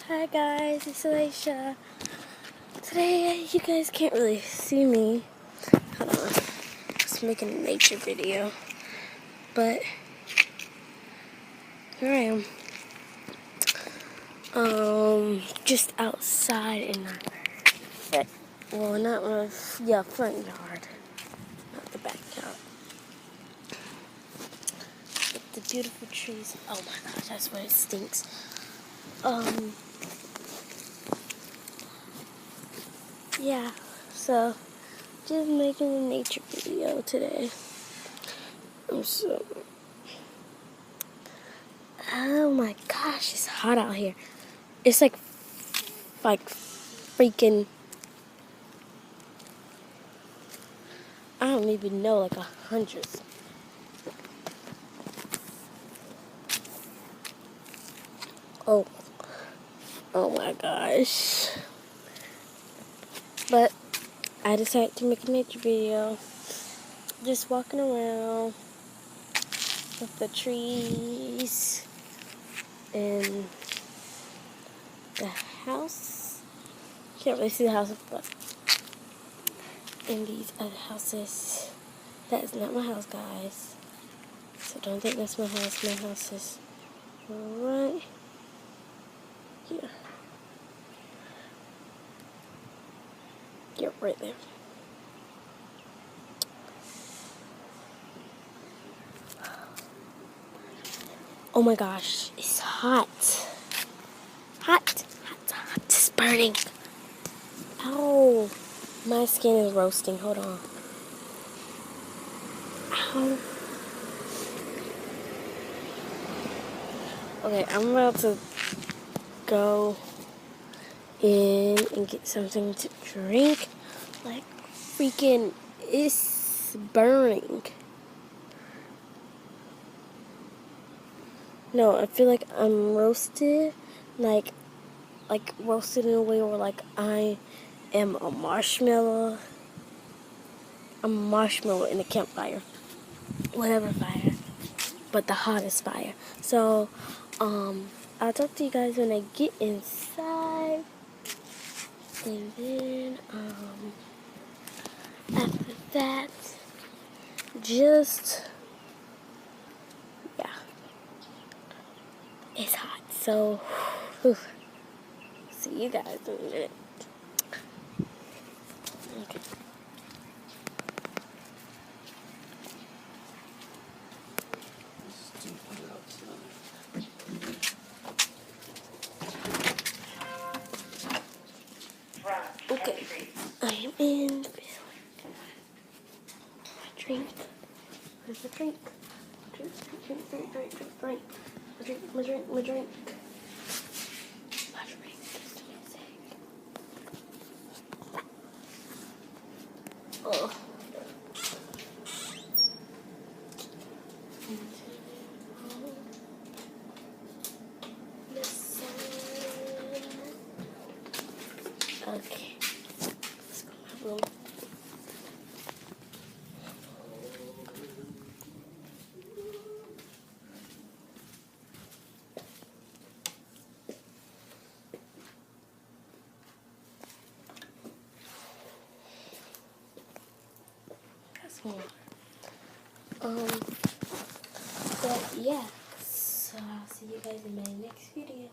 Hi guys, it's Alicia. Today, you guys can't really see me. Hold on. I was making a nature video. But, here I am. Just outside in our, front yard. Not the backyard. With the beautiful trees. Oh my gosh, that's where it stinks. Yeah, so just making a nature video today. Oh my gosh, it's hot out here. It's like freaking, I don't even know, like 100. Oh my gosh. But I decided to make a nature video. Just walking around with the trees and the house. Can't really see the house, but in these other houses. That is not my house, guys. So don't think that's my house. My house is right here. Yeah, right there. Oh my gosh, it's hot. Hot. It's burning. Ow. My skin is roasting. Hold on. Ow. Okay, I'm about to go in and get something to drink. Like, freaking, it's burning. No, I feel like I'm roasted. Like roasted in a way where, like, I am a marshmallow. I'm a marshmallow in a campfire. Whatever fire. But the hottest fire. So, I'll talk to you guys when I get inside. And then, after that, just, yeah. It's hot. So, see you guys in a minute. Okay. Okay, I am in my drink. Where's the drink? Drink. My drink. Oh. Okay. Let's go to my room. That's more. But yeah. So I'll see you guys in my next video.